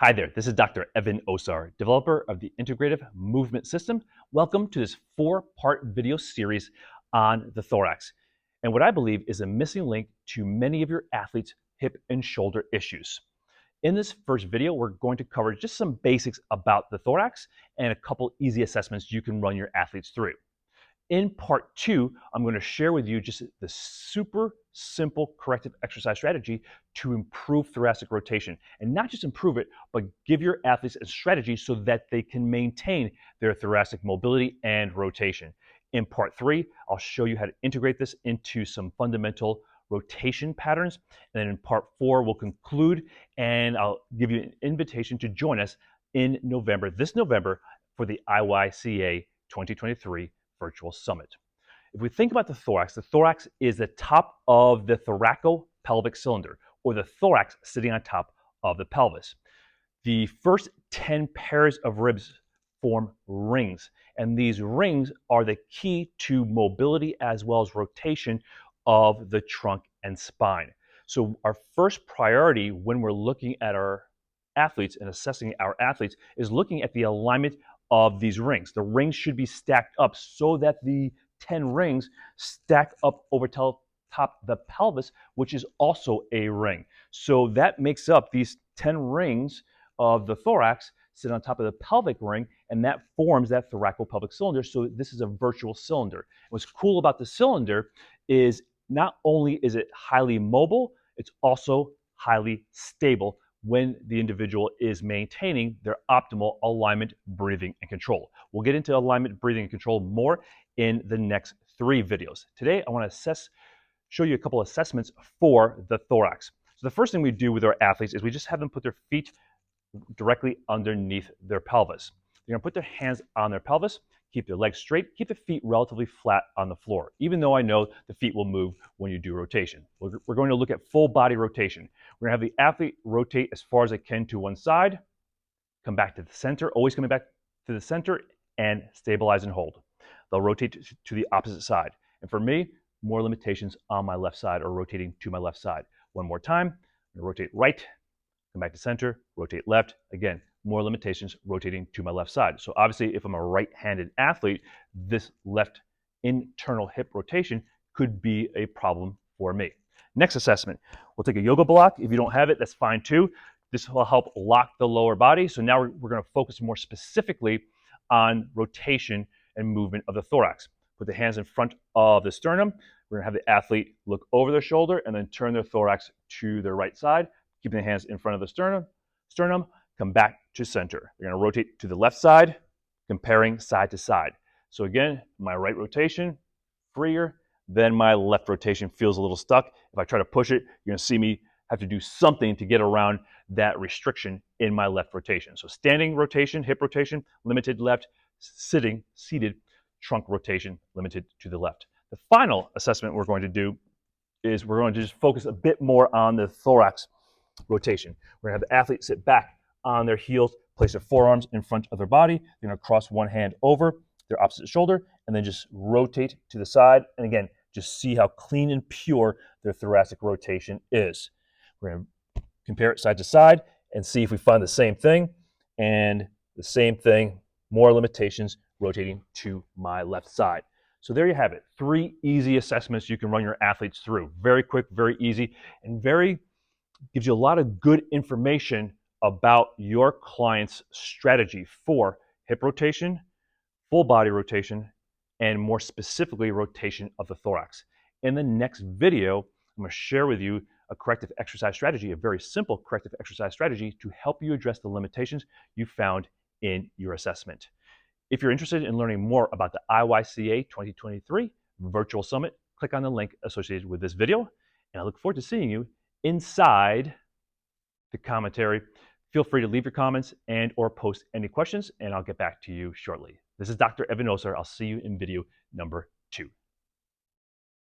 Hi there, this is Dr. Evan Osar, developer of the Integrative Movement System. Welcome to this 4-part video series on the thorax and what I believe is a missing link to many of your athletes' hip and shoulder issues. In this first video, we're going to cover just some basics about the thorax and a couple easy assessments you can run your athletes through. In part 2, I'm going to share with you just the super simple corrective exercise strategy to improve thoracic rotation. And not just improve it, but give your athletes a strategy so that they can maintain their thoracic mobility and rotation. In part 3, I'll show you how to integrate this into some fundamental rotation patterns. And then in part 4, we'll conclude and I'll give you an invitation to join us in November, this November, for the IYCA 2023 Virtual Summit. If we think about the thorax is the top of the thoracopelvic cylinder, or the thorax sitting on top of the pelvis. The first 10 pairs of ribs form rings, and these rings are the key to mobility as well as rotation of the trunk and spine. So our first priority when we're looking at our athletes and assessing our athletes is looking at the alignment of these rings. The rings should be stacked up so that the 10 rings stack up over top of the pelvis, which is also a ring. So that makes up these 10 rings of the thorax sit on top of the pelvic ring, and that forms that thoracopelvic cylinder. So this is a virtual cylinder. What's cool about the cylinder is not only is it highly mobile, it's also highly stable when the individual is maintaining their optimal alignment, breathing, and control. We'll get into alignment, breathing, and control more in the next 3 videos. Today, I want to show you a couple assessments for the thorax. So the first thing we do with our athletes is we just have them put their feet directly underneath their pelvis. They're going to put their hands on their pelvis, keep their legs straight, keep the feet relatively flat on the floor, even though I know the feet will move when you do rotation. We're going to look at full body rotation. We're going to have the athlete rotate as far as they can to one side, come back to the center, always coming back to the center, and stabilize and hold. They'll rotate to the opposite side. And for me, more limitations on my left side or rotating to my left side. One more time, I'm going to rotate right, come back to center, rotate left. Again, more limitations rotating to my left side. So obviously, if I'm a right-handed athlete, this left internal hip rotation could be a problem for me. Next assessment, we'll take a yoga block. If you don't have it, that's fine too. This will help lock the lower body. So now we're going to focus more specifically on rotation and movement of the thorax. Put the hands in front of the sternum. We're going to have the athlete look over their shoulder and then turn their thorax to their right side, keeping the hands in front of the sternum, come back to center. They're going to rotate to the left side, comparing side to side. So again, my right rotation, freer, then my left rotation feels a little stuck. If I try to push it, you're going to see me have to do something to get around that restriction in my left rotation. So standing rotation, hip rotation, limited left, seated, trunk rotation, limited to the left. The final assessment we're going to do is we're going to just focus a bit more on the thorax rotation. We're going to have the athlete sit back on their heels, place their forearms in front of their body. They're going to cross one hand over their opposite shoulder and then just rotate to the side. And again, just see how clean and pure their thoracic rotation is. We're going to compare it side to side and see if we find the same thing. And the same thing, more limitations rotating to my left side. So there you have it. 3 easy assessments you can run your athletes through. Very quick, very easy, and gives you a lot of good information about your client's strategy for hip rotation, full body rotation, and more specifically, rotation of the thorax. In the next video, I'm going to share with you a corrective exercise strategy, a very simple corrective exercise strategy to help you address the limitations you found in your assessment. If you're interested in learning more about the IYCA 2023 Virtual Summit, click on the link associated with this video, and I look forward to seeing you inside the commentary. Feel free to leave your comments and or post any questions, and I'll get back to you shortly. This is Dr. Evan Osar. I'll see you in video number 2.